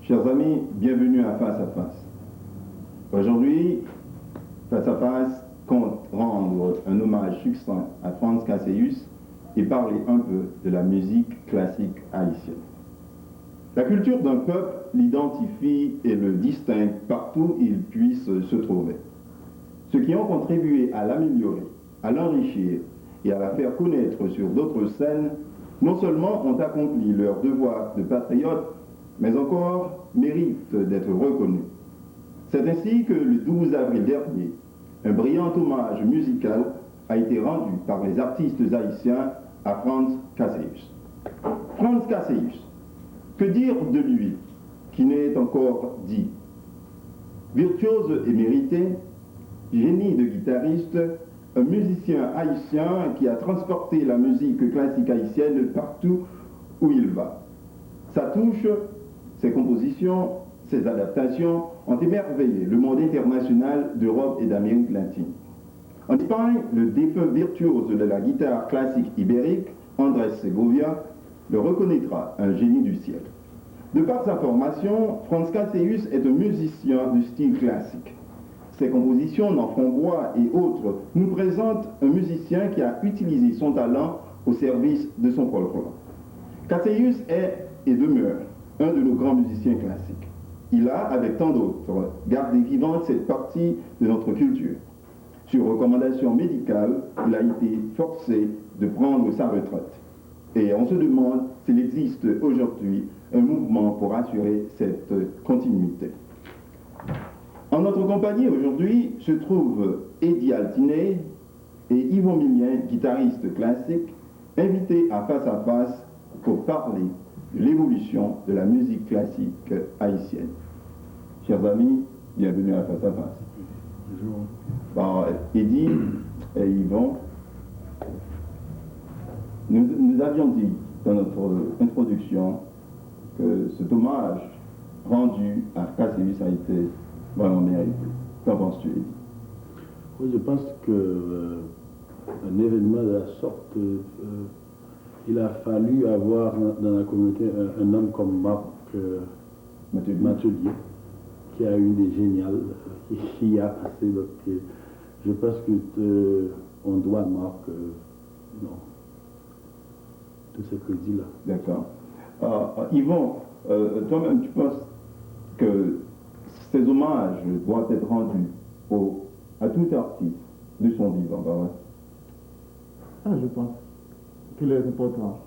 Chers amis, bienvenue à Face à Face. Aujourd'hui, Face à Face compte rendre un hommage succinct à Franz Cassius et parler un peu de la musique classique haïtienne. La culture d'un peuple l'identifie et le distingue partout où il puisse se trouver. Ceux qui ont contribué à l'améliorer, à l'enrichir et à la faire connaître sur d'autres scènes, non seulement ont accompli leur devoir de patriote, mais encore méritent d'être reconnus. C'est ainsi que le 12 avril dernier, un brillant hommage musical a été rendu par les artistes haïtiens à Franz Cassius. Franz Cassius, que dire de lui qui n'est encore dit? Virtuose émérité, génie de guitariste, un musicien haïtien qui a transporté la musique classique haïtienne partout où il va. Sa touche, ses compositions, ses adaptations ont émerveillé le monde international d'Europe et d'Amérique latine. En Espagne, le défunt virtuose de la guitare classique ibérique, Andrés Segovia, le reconnaîtra un génie du ciel. De par sa formation, Franz Cassius est un musicien du style classique. Ses compositions d'enfants-bois et autres nous présentent un musicien qui a utilisé son talent au service de son folklore. Cassius est et demeure un de nos grands musiciens classiques. Il a, avec tant d'autres, gardé vivante cette partie de notre culture. Sur recommandation médicale, il a été forcé de prendre sa retraite. Et on se demande s'il existe aujourd'hui un mouvement pour assurer cette continuité. En notre compagnie aujourd'hui se trouvent Eddie Altiné et Yvon Millien, guitaristes classiques, invités à Face pour parler de l'évolution de la musique classique haïtienne. Chers amis, bienvenue à Face. Bonjour. Bon, Eddie et Yvon, nous avions dit dans notre introduction que cet hommage rendu à Cassius a été vraiment mérité. Qu'en penses-tu, Eddie? Oui, je pense que un événement de la sorte, il a fallu avoir dans la communauté un homme comme Marc Matelier, qui a une idée géniale, qui a passé. Donc, je pense qu'on doit à Marc tout ce crédit-là. D'accord. Yvon, toi-même, tu penses que ces hommages doivent être rendus à tout artiste de son vivant, pas vrai? Je pense qu'il est important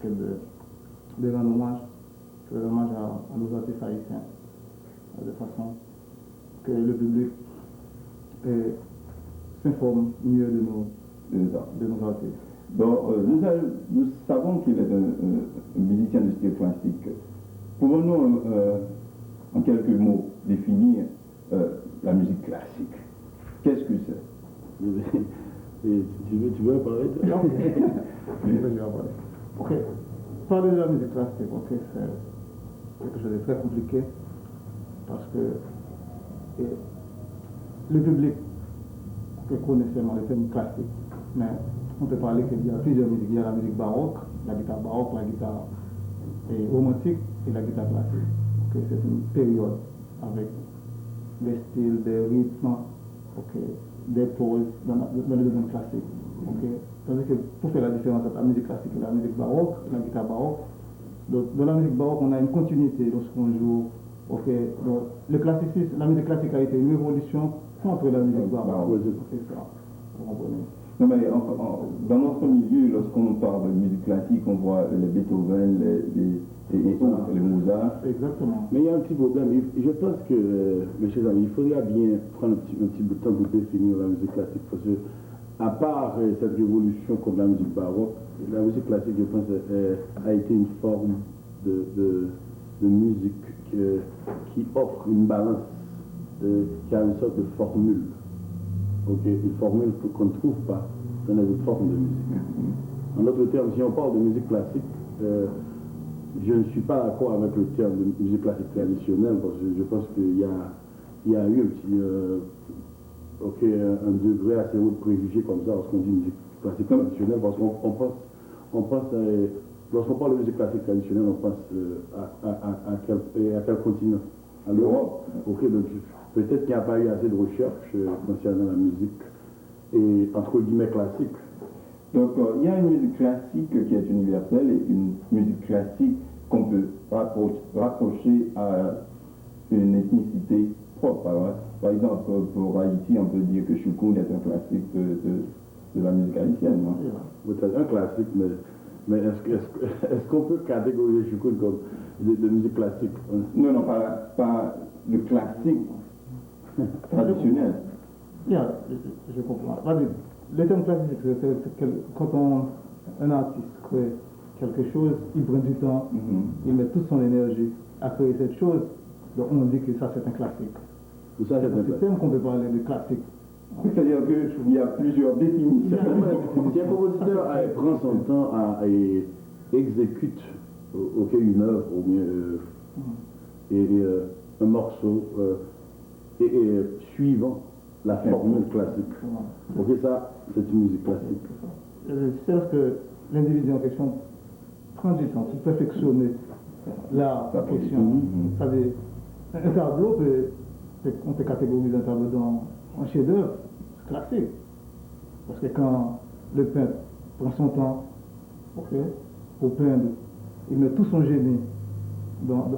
que de rendre hommage, à nos artistes haïtiens, de façon que le public s'informe mieux de nos artistes. Bon, nous savons qu'il est un musicien de style classique. Pouvons-nous, en quelques mots, définir la musique classique? Qu'est-ce que c'est? Tu veux en parler? Ok. Parler de la musique classique, c'est quelque chose de très compliqué parce que le public connaît seulement les thèmes classiques, mais on peut parler qu'il y a plusieurs musiques. Il y a la musique baroque, la guitare baroque, la guitare romantique et la guitare classique. Okay, c'est une période avec des styles, des rythmes, des pauses dans le domaine classique. Tandis que pour faire la différence entre la musique classique et la musique baroque, la guitare baroque, donc, dans la musique baroque, on a une continuité lorsqu'on joue. Donc, le classicisme, la musique classique a été une évolution contre la musique baroque. C'est ça. Non, mais dans notre milieu, lorsqu'on parle de musique classique, on voit les Beethoven, les Mozart. Exactement. Mais il y a un petit problème. Je pense que, mes chers amis, il faudra bien prendre un petit bout de temps pour définir la musique classique. Parce que, à part cette révolution contre la musique baroque, la musique classique, je pense, a été une forme de musique qui offre une balance, qui a une sorte de formule. Une formule qu'on ne trouve pas dans les autres formes de musique. En d'autres termes, si on parle de musique classique, je ne suis pas d'accord avec le terme de musique classique traditionnelle parce que je pense qu'il y a eu un petit un degré assez haut de préjugés comme ça lorsqu'on dit musique classique traditionnelle parce qu'on pense Lorsqu'on parle de musique classique traditionnelle, on pense à quel continent? À l'Europe. Ok, donc peut-être qu'il n'y a pas eu assez de recherche concernant la musique et entre guillemets classique. Donc il y a une musique classique qui est universelle et une musique classique qu'on peut rapprocher à une ethnicité propre. Alors, par exemple, pour Haïti, on peut dire que Choukoun est un classique de la musique haïtienne. C'est un classique, mais est-ce qu'on peut catégoriser Choukoun comme de musique classique? Non, non, pas le classique traditionnel. Yeah, je comprends. Le terme classique, c'est quand un artiste crée quelque chose, il prend du temps, il met toute son énergie à créer cette chose, donc on dit que ça c'est un classique. Ça, c'est un terme qu'on peut parler de classique. C'est-à-dire qu'il y a plusieurs définitions. Si un compositeur prend son temps et exécute une œuvre ou bien un morceau suivant la formule classique. Ok, ça, c'est une musique classique. C'est-à-dire que l'individu en question prend du temps pour perfectionner l'art en question. C'est-à-dire, un tableau, on peut catégoriser un tableau dans un chef-d'œuvre classique. Parce que quand le peintre prend son temps pour peindre, il met tout son génie dans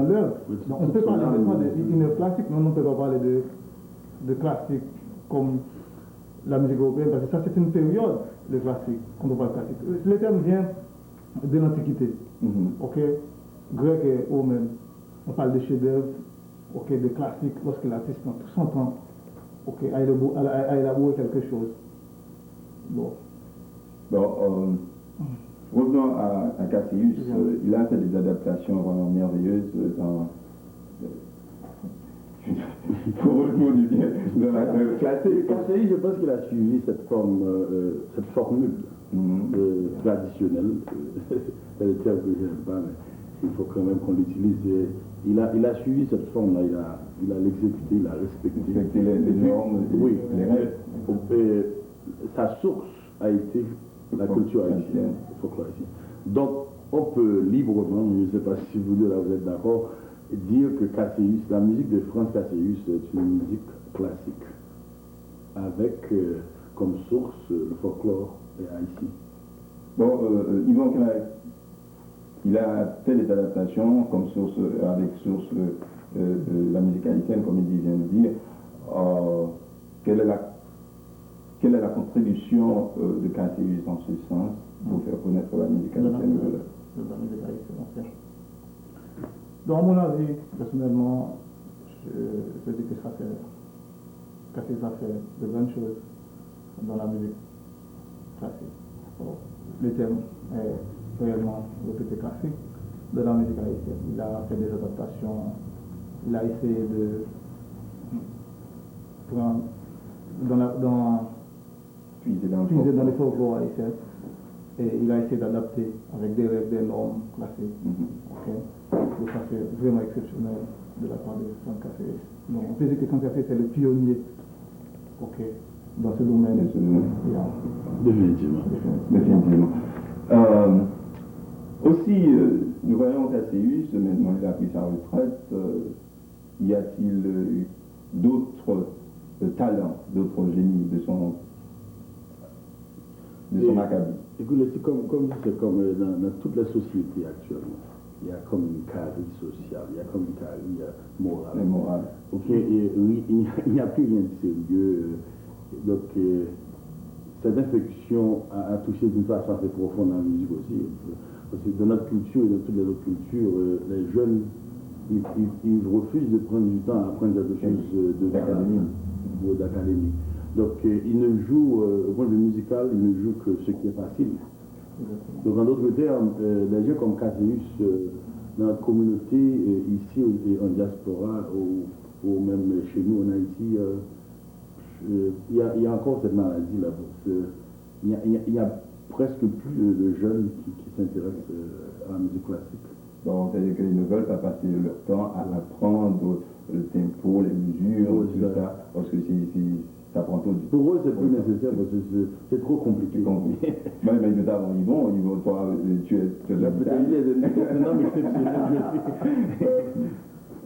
l'œuvre. On peut parler d'une œuvre classique, mais on ne peut pas parler de classique comme la musique européenne, parce que ça c'est une période, le classique, quand on parle classique. Le terme vient de l'Antiquité, grec et romain. On parle de chef-d'œuvre, de classique, lorsque l'artiste prend tout son temps à élaborer quelque chose. Revenons à Cassius, il a fait des adaptations vraiment merveilleuses dans pour le mot du bien dans la classique. Cassius, je pense qu'il a suivi cette formule traditionnelle. C'est le terme que je n'aime pas, mais il faut quand même qu'on l'utilise. Il a suivi cette forme-là, il a l'exécuté, il a respecté les normes, oui, les règles. Sa source a été la culture haïtienne, le folklore haïtien. Donc, on peut librement, je ne sais pas si vous deux là vous êtes d'accord, dire que Cassius, la musique de Franz Cassius est une musique classique, avec comme source le folklore haïtien. Bon, Yvon Clay, il a fait des adaptations comme source, avec source la musique haïtienne, comme il vient de dire. Quelle est la contribution de Cassius en ce sens pour faire connaître la musique haïtienne? Dans mon avis, personnellement, je dis que Cassius a fait de bonnes choses dans la musique classique. Le terme est réellement répété classique de la musique haïtienne. Il a fait des adaptations, il a essayé de prendre puiser dans les folklore haïtiens et il a essayé d'adapter avec des règles, des normes classiques. Donc ça c'est vraiment exceptionnel de la part de Franz Cassius. Donc on peut dire que Franz Cassius est le pionnier dans ce domaine. Définitivement. Aussi, nous voyons Cassius, maintenant il a pris sa retraite, y a-t-il d'autres talents, d'autres génies de son acabit? Écoutez, c'est comme dans toutes les sociétés actuellement. Il y a comme une carie sociale, il y a comme une carie morale. Il n'y a plus rien de sérieux. Donc, cette infection a touché d'une façon assez profonde la musique aussi. Parce que dans notre culture et dans toutes les autres cultures, les jeunes, ils refusent de prendre du temps à apprendre quelque chose d'académique. Donc, ils ne jouent, au point de vue musical, ils ne jouent que ce qui est facile. Donc, en d'autres termes, les gens comme Cassius, dans notre communauté, ici en diaspora, ou même chez nous en Haïti, il y a encore cette maladie-là. Il y a presque plus de jeunes qui s'intéressent à la musique classique. Bon, c'est-à-dire qu'ils ne veulent pas passer leur temps à apprendre le tempo, les mesures, tout ça, parce que ça prend trop du temps. Pour eux, c'est plus nécessaire parce que c'est trop compliqué. Mais notamment, ils vont toi, tu es la Peut-être il est un homme exceptionnel.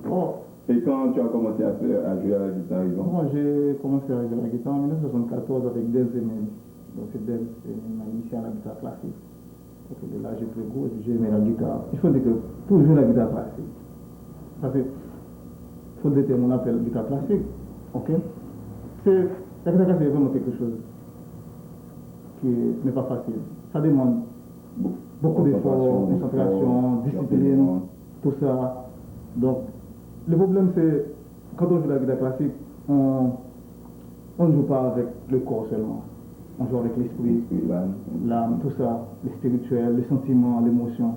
Bon. Et quand tu as commencé à jouer à la guitare, Yvan? Moi, j'ai commencé à jouer à la guitare en 1974 avec Del Zemel. Donc, c'est Del qui m'a initié à la guitare classique. Donc, de là, j'ai pris goût et j'ai aimé la guitare. Il faut dire que pour jouer la guitare classique, parce que faut déterminer mon appel guitare classique, ok? La guitare classique est vraiment quelque chose qui n'est pas facile. Ça demande beaucoup d'efforts, concentration, discipline, tout ça. Donc, le problème c'est, quand on joue la guitare classique, on ne joue pas avec le corps seulement. On joue avec l'esprit, l'âme, tout ça, le spirituel, les sentiments, l'émotion.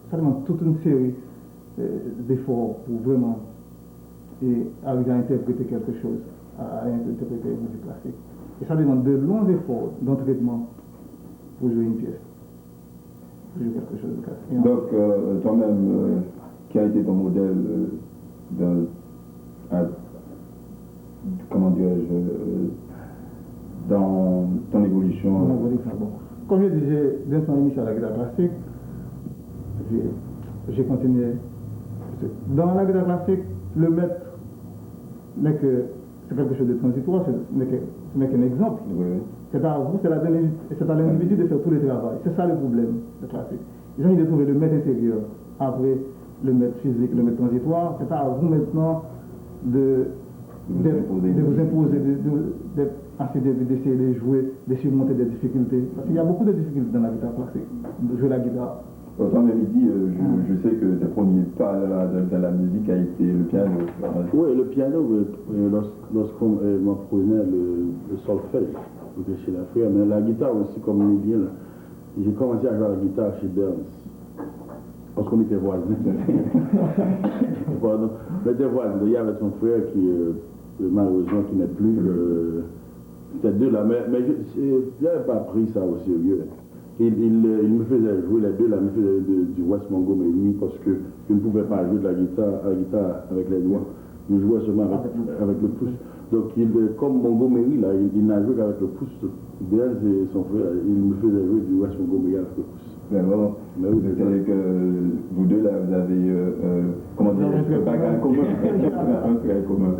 Ça demande toute une série d'efforts pour vraiment arriver à interpréter quelque chose, à interpréter une musique classique. Et ça demande de longs efforts d'entraînement pour jouer une pièce, pour jouer quelque chose de classique. Donc, toi-même, qui a été ton modèle comment dirais-je, dans ton évolution? Bon. Comme je disais, dès mon initié à la guitare classique, j'ai continué. Dans la guitare classique, le maître c'est quelque chose de transitoire, ce n'est qu'un exemple. Oui. C'est à vous, c'est à l'individu de faire tout le travail. C'est ça le problème de classique. Ils ont de trouver le maître intérieur, après le maître physique, le maître transitoire. C'est à vous maintenant de vous imposer, d'essayer de jouer, de surmonter des difficultés. Parce qu'il y a beaucoup de difficultés dans la guitare classique, de jouer la guitare. Toi-même, il dit, je sais que tes premiers pas dans la musique a été le piano. Oui, le piano, lorsqu'on m'apprenait le solfège, chez la frère, mais la guitare aussi, comme on dit bien, j'ai commencé à jouer la guitare chez Burns. Parce qu'on était voisins. Pardon. On était voisins. Il y avait son frère qui, malheureusement, qui n'est plus. C'était deux là. Mais je n'avais pas pris ça au sérieux. Il me faisait jouer, les deux là, me faisaient du West Montgomery parce que je ne pouvais pas jouer de la guitare avec les doigts. Je jouais seulement avec le pouce. Donc, comme Montgomery, là, il n'a joué qu'avec le pouce. Burns et son frère, il me faisait jouer du West Montgomery avec le pouce. Mais bon, vous deux là, vous avez comment dire, un bagage commun. Un trait commun.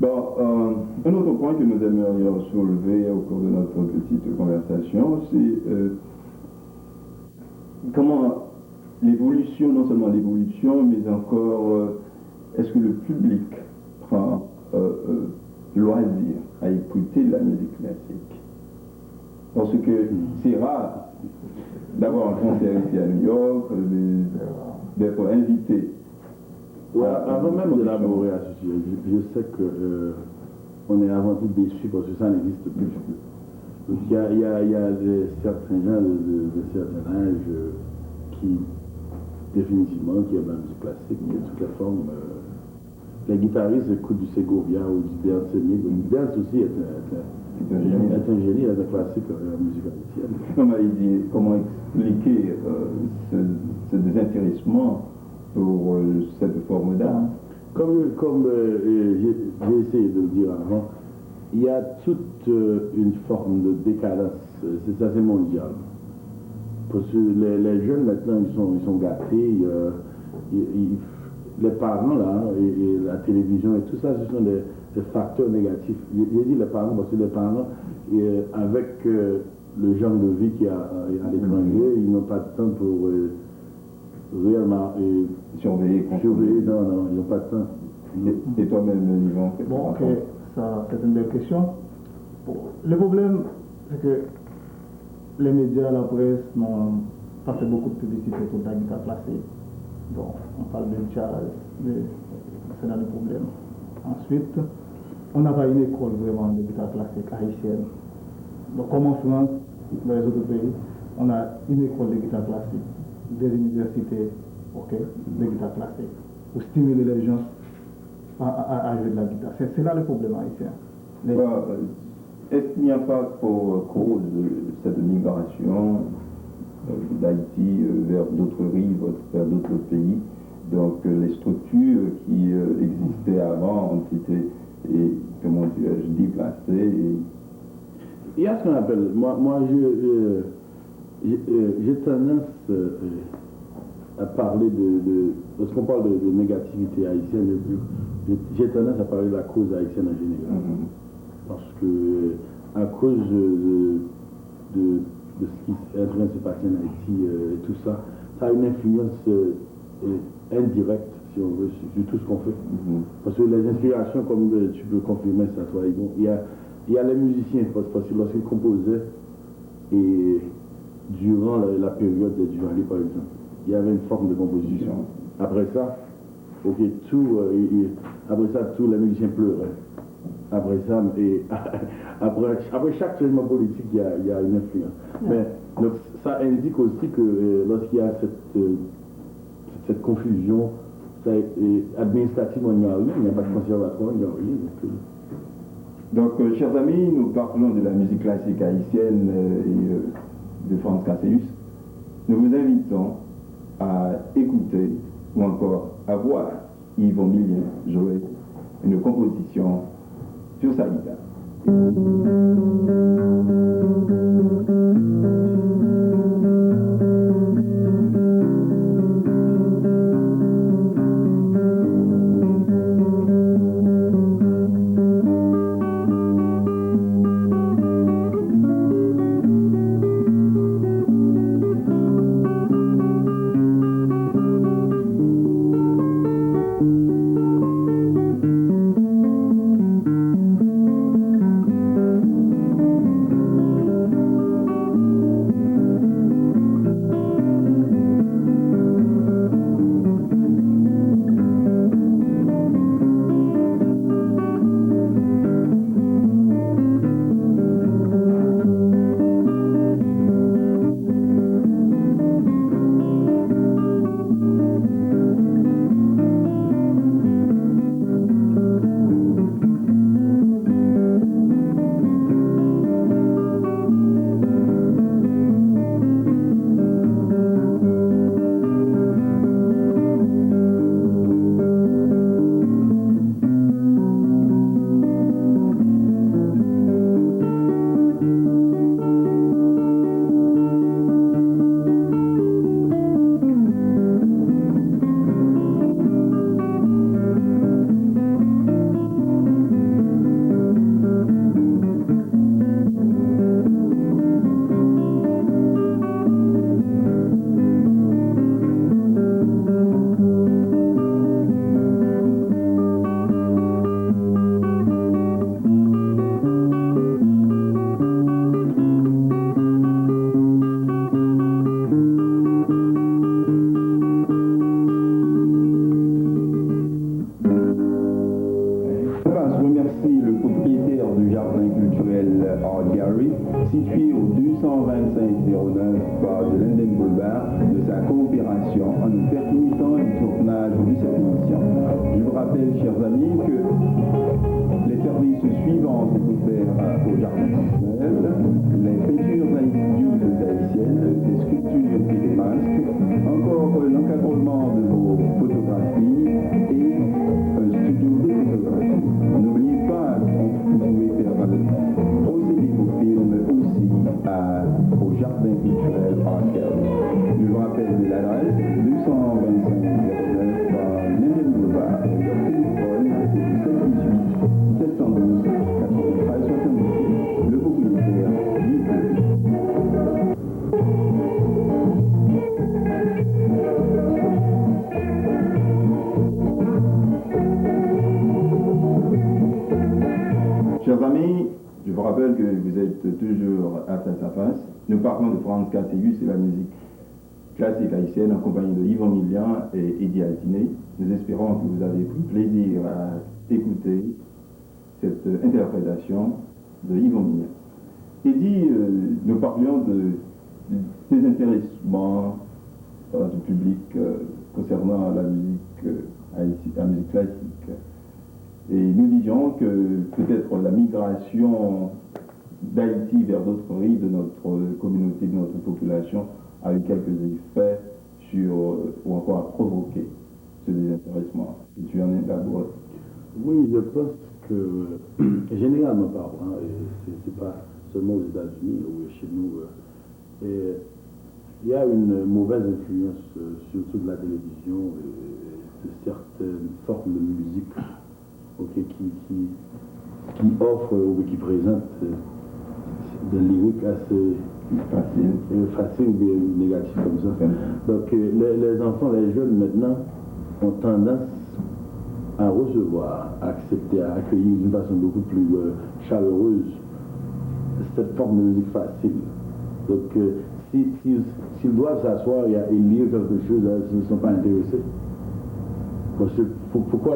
Bon, un autre point que nous aimerions soulever au cours de notre petite conversation, c'est comment l'évolution, non seulement l'évolution, mais encore est-ce que le public prend loisir à écouter la musique classique? Parce que c'est rare d'avoir un concert ici à New York, d'être invité. Ouais, avant même d'élaborer à ce sujet, je sais qu'on est avant tout déçus parce que ça n'existe plus. Donc il y a certains gens de certains âges qui, définitivement, qui aiment la musique classique, de toutes les formes. Les guitaristes écoutent du Segovia ou du Bernd Semig. Bernd aussi est un génie, est un classique en musique haïtienne. Comment expliquer ce désintéressement pour cette forme d'art? Comme j'ai essayé de le dire avant, il y a toute une forme de décadence. C'est assez mondial. Parce que les jeunes maintenant, ils sont gâtés. Les parents là, et la télévision et tout ça, ce sont des facteurs négatifs. J'ai dit les parents parce que les parents, avec le genre de vie qu'il y a à l'étranger, ils n'ont pas de temps pour réellement surveiller. Non, ils n'ont pas de temps. Et toi-même, Yvan? Bon, ok, ça c'est une belle question. Bon, le problème, c'est que les médias, la presse n'ont pas fait beaucoup de publicité autour de la guitare classique. Donc, on parle de jazz, c'est là le problème. Ensuite, on n'a pas une école vraiment de guitare classique haïtienne. Donc, comme en France, dans les autres pays, on a une école de guitare classique, des universités, ok, de guitare classique, pour stimuler les gens à jouer de la guitare. C'est là le problème haïtien. Est-ce qu'il n'y a pas pour cause de cette migration d'Haïti vers d'autres rives, vers d'autres pays? Donc les structures qui existaient avant ont été et, comment dirais-je, déplacé. Il y a ce qu'on appelle, j'ai tendance à parler lorsqu'on parle de négativité haïtienne, j'ai tendance à parler de la cause haïtienne en général. Parce que, à cause de ce qui est en train de se passer en Haïti et tout ça, ça a une influence indirecte, si on veut, sur tout ce qu'on fait. Parce que les inspirations, comme tu peux confirmer ça, toi, il y a les musiciens, parce que lorsqu'ils composaient, et durant la période du Duvalier, par exemple, il y avait une forme de composition. Après ça, tous les musiciens pleuraient. Après ça, après chaque changement politique, il y a une influence. Mais donc, ça indique aussi que lorsqu'il y a cette confusion, administrativement, il n'y a rien, il n'y a pas de conservatoire, il n'y a rien. Donc, chers amis, nous parlons de la musique classique haïtienne et de Franz Cassius. Nous vous invitons à écouter ou encore à voir Yvon Millien jouer une composition sur sa guitare. Situé au 22509 par de Linden Boulevard, de sa coopération en nous permettant le tournage de cette émission. Je vous rappelle, chers amis, que les services suivants sont offerts au Jardin culturel, les peintures haïtiennes, des sculptures et des masques, encore l'encadrement de vos photographies et un studio de photographie. N'oubliez pas que vous pouvez faire procéder vos films aussi au Jardin culturel Art Gallery. Je vous rappelle l'adresse 22509 Linden Boulevard. Leur téléphone c'est 718 712 93 77. Le propriétaire Chers amis, je vous rappelle que vous êtes toujours à Face à Face. Nous parlons de Franz Cassius et la musique classique haïtienne en compagnie de Yvon Millien et Eddie Altiné. Nous espérons que vous avez pris plaisir à écouter cette interprétation de Yvon Millien. Eddie, nous parlions de désintéressements du public concernant la musique haïtienne, la musique classique. Et nous disions que peut-être la migration d'Haïti vers d'autres rives de notre communauté, de notre population, a eu quelques effets sur, ou encore a provoqué ce désintéressement. Et tu en es d'abord. Oui, je pense généralement parlant, c'est pas seulement aux États-Unis ou chez nous, il y a une mauvaise influence, surtout de la télévision, de certaines formes de musique qui offrent ou qui présentent des lyriques assez faciles ou bien négatifs comme ça. Donc les enfants, les jeunes maintenant ont tendance à recevoir, à accepter, à accueillir d'une façon beaucoup plus chaleureuse cette forme de musique facile. Donc s'ils doivent s'asseoir et lire quelque chose, ils ne sont pas intéressés. Parce que pourquoi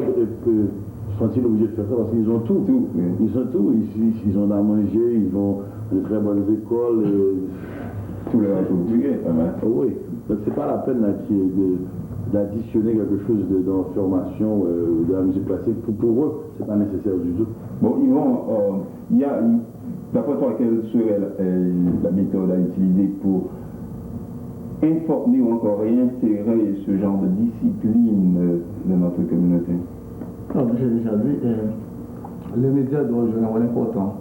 sont-ils obligés de faire ça? Parce qu'ils ont tout. Oui. Ils ont tout. Ils ont à manger, ils vont à de très bonnes écoles. Tout leur est obligé, quand même. Oui. Donc c'est pas la peine d'additionner quelque chose dans la formation de la musique classique. Pour eux, c'est pas nécessaire du tout. Bon, Yvon, d'après toi, quelle serait la méthode à utiliser pour informer ou encore réintégrer ce genre de discipline dans notre communauté? Comme j'ai déjà dit, les médias doivent jouer un rôle important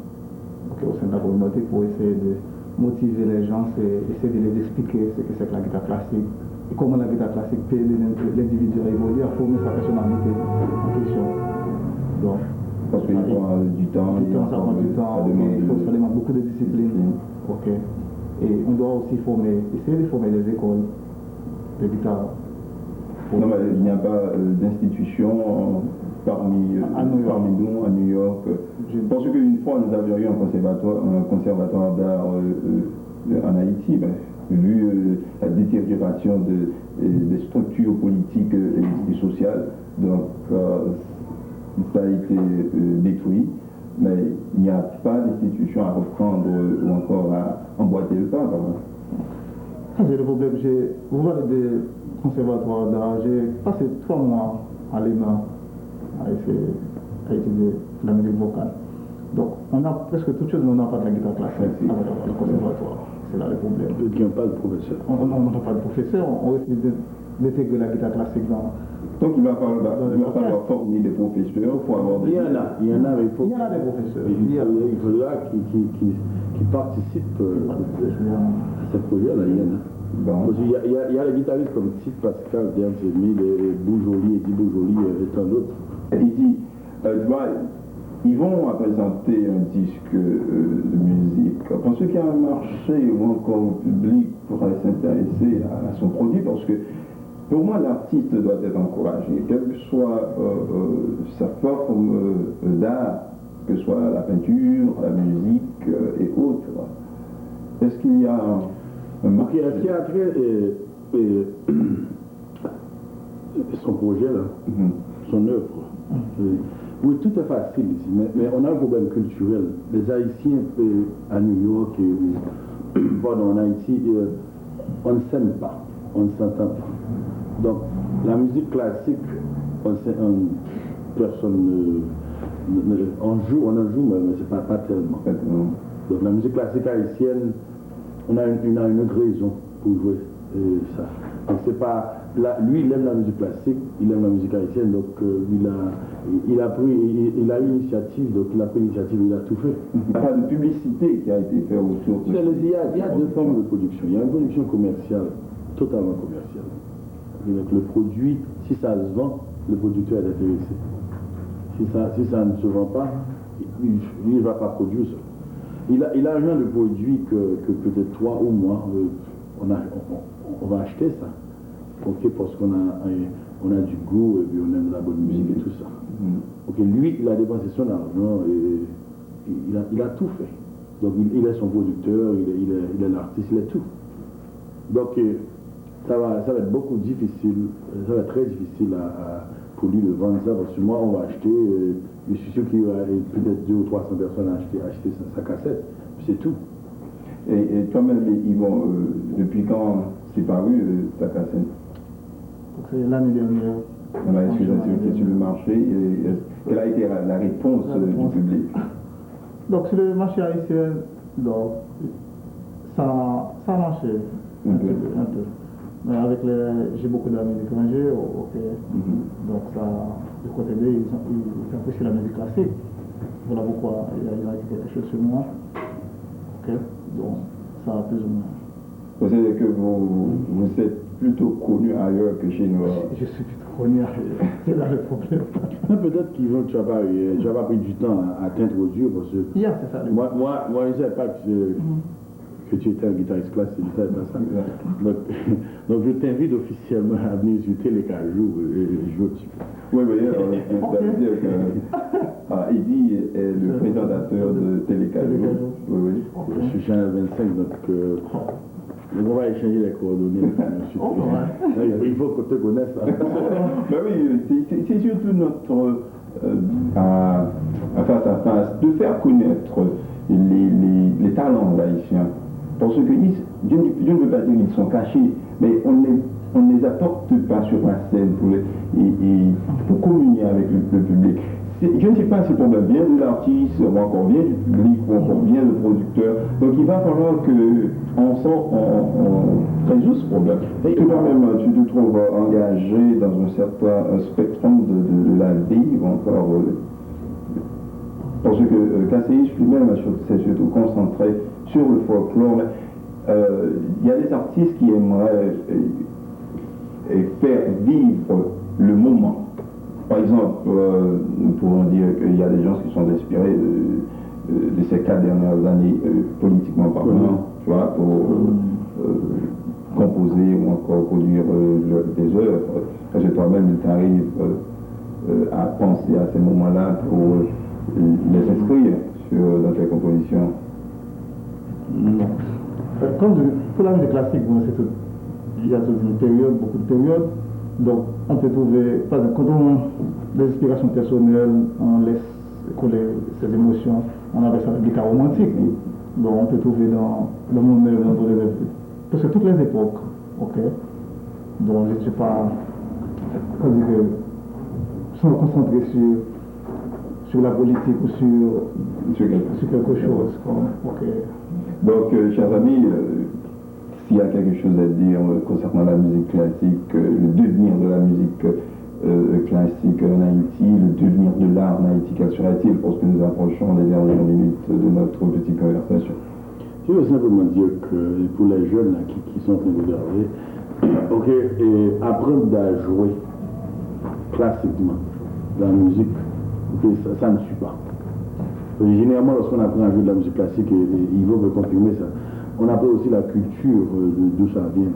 au sein de la communauté pour essayer de motiver les gens, essayer de les expliquer ce que c'est que la guitare classique et comment la guitare classique peut aider l'individu à évoluer, à former sa personnalité en question. Donc, parce qu'il prend du temps, ça prend du temps, ça demande beaucoup de discipline. Ok. Et on doit aussi essayer de former des écoles de guitare. Non, mais il n'y a pas d'institution parmi nous à New York. Parce qu'une fois, nous avions eu un conservatoire d'art en Haïti, vu la détérioration des structures politiques et sociales. Donc, ça a été détruit. Mais il n'y a pas d'institution à reprendre ou encore à emboîter le pas. J'ai le problème, vous parlez des conservatoires d'art, j'ai passé 3 mois à l'ENA à étudier la musique vocale. Donc on a presque toute chose, mais on n'a pas de la guitare classique à le conservatoire. C'est là le problème. Il n'y a pas de professeur. On n'a pas de professeur, on risque d'intégrer la guitare classique dans... Donc il va falloir former des professeurs pour avoir des... Il y en a, mais il y en a des professeurs. Il faudra qu'ils participent à ce projet-là. Il y en a. Bon. Parce qu'il y a les guitaristes comme Tite Pascal, Dermzemi, les Boujoli, Eddie Boujoli et tant d'autres. Il dit, ils vont présenter un disque de musique. Pensez qu'il y a un marché ou encore un public pourrait s'intéresser à son produit parce que pour moi, l'artiste doit être encouragé, quelle que soit sa forme d'art, que ce soit la peinture, la musique et autres. Est-ce qu'il y a un marché? Est-ce qu'il y a après son projet, là, son œuvre? Oui, tout est facile ici, mais on a un problème culturel. Les Haïtiens à New York ou en Haïti, on ne s'aime pas, on ne s'entend pas. Donc, la musique classique, personne on en joue, mais c'est pas tellement. Donc, la musique classique haïtienne, on a une autre raison pour jouer ça. Donc, c'est pas. Lui, il aime la musique classique, il aime la musique haïtienne, donc il a eu l'initiative, donc il a pris l'initiative, il a tout fait. Il n'y a pas de publicité qui a été faite autour de ça. Il y a 2 formes de production. Il y a une production commerciale, totalement commerciale. Donc le produit, si ça se vend, le producteur est intéressé. Si ça ne se vend pas, il ne va pas produire ça. Il a un genre de produit que peut-être toi ou moi, on va acheter ça. Okay, parce qu'on a du goût et puis on aime la bonne musique et tout ça. Okay, lui, il a dépensé son argent et il a tout fait. Donc il est son producteur, il est l'artiste, il est tout. Donc ça va être beaucoup difficile, ça va être très difficile pour lui de vendre ça parce que moi on va acheter, je suis sûr qu'il y aura peut-être 200 ou 300 personnes à acheter sa cassette, c'est tout. Et toi-même, Yvon, depuis quand c'est paru ta cassette? C'est l'année dernière. Est-ce que c'est sur le marché? Quelle a été la réponse du public? Donc sur le marché haïtien, donc, ça a marché un peu. Mais j'ai beaucoup d'amis étrangers, donc ça, du côté d'eux, ils apprécient la musique classique. Voilà pourquoi il a écrit quelque chose sur moi. Ok, donc ça a plus ou moins. Vous savez que vous êtes plutôt connu ailleurs que chez nous. Je suis plutôt connu ailleurs, c'est là le problème. Peut-être qu'ils vont, tu n'as pas pris du temps à t'introduire parce que. Yeah, c'est ça. Moi, je ne savais pas que tu étais un guitariste classique, je ne savais pas ça. Donc je t'invite officiellement à venir sur Télécajou et jouer un petit peu. Oui, oui, ça veut dire que Eddie est le présentateur de Télécajou. Oui, oui. Je suis Chanel 25, donc on va échanger les coordonnées. Il faut que tu te connaisses. Ben oui, c'est surtout notre face à face de faire connaître les talents haïtiens. Parce que je ne veux pas dire qu'ils sont cachés, mais on ne les apporte pas sur la scène pour communier avec le public. Je ne sais pas si le problème vient de l'artiste, ou encore vient du public, ou encore vient du producteur. Donc il va falloir on résout ce problème. Et toi-même, tu te trouves engagé dans un certain spectrum de la vie, ou encore. Parce que KCIS lui-même s'est surtout concentré sur le folklore. Il y a des artistes qui aimeraient faire vivre le moment. Par exemple, nous pouvons dire qu'il y a des gens qui sont inspirés de ces 4 dernières années, politiquement parlant, tu vois, pour composer ou encore produire des œuvres. Parce que toi-même, il t'arrive à penser à ces moments-là pour les inscrire dans tes compositions. Non. Comme pour la musique classique, il y a toute une période, beaucoup de périodes. Donc, on peut trouver, par exemple, quand on a des inspirations personnelles, on laisse coller ses émotions, on appelle ça le guitare romantique. Donc, on peut trouver dans mon œuvre, dans les œuvres, parce que toutes les époques, ok. Donc, je ne suis pas, sans me concentrer sur la politique ou sur quelque chose. Okay. Donc, chers amis, s'il y a quelque chose à dire concernant la musique classique, le devenir de la musique classique en Haïti, le devenir de l'art en Haïti, quel sera-t-il parce que nous approchons les dernières minutes de notre petite conversation? Je veux simplement dire que pour les jeunes là, qui sont en train de regarder, ok, et apprendre à jouer classiquement la musique, okay, ça ne suit pas. Généralement, lorsqu'on apprend à jouer de la musique classique, et Ivo veut confirmer ça, on apprend aussi la culture d'où ça vient.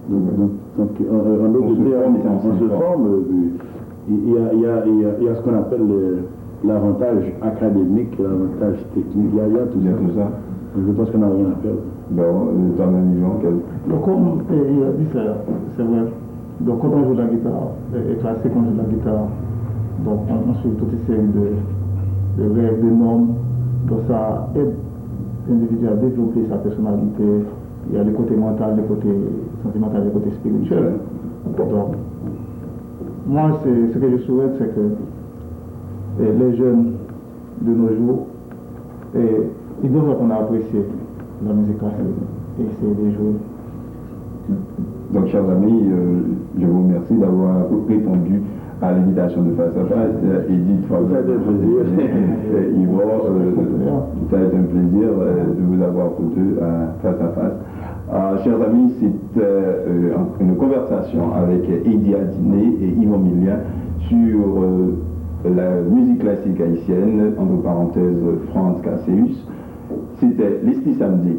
Donc en d'autres termes, on se forme. Il y a ce qu'on appelle l'avantage académique, l'avantage technique. Il y a tout ça. Je pense qu'on n'a rien à perdre. Dans le niveau, donc, comme il a dit ça, c'est vrai. Donc, quand on joue la guitare, et classique, on joue la guitare, donc on suit toute une série de règles, de normes. Donc, ça aide l'individu à développer sa personnalité. Il y a le côté mental, le côté sentimental, le côté spirituel. Donc, moi, ce que je souhaite, c'est que les jeunes de nos jours, ils doivent apprendre à apprécier la musique classique et essayer de jouer. Donc, chers amis, je vous remercie d'avoir répondu à l'invitation de Face à Face. Edith, ça a été un plaisir. Yvon, ça a été un plaisir de vous avoir tous deux face à face. Chers amis, c'est une conversation avec Eddie Adiné et Yvon Millien sur la musique classique haïtienne, entre parenthèses Franz Cassius. C'était l'Esti Samedi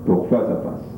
pour Face à Face.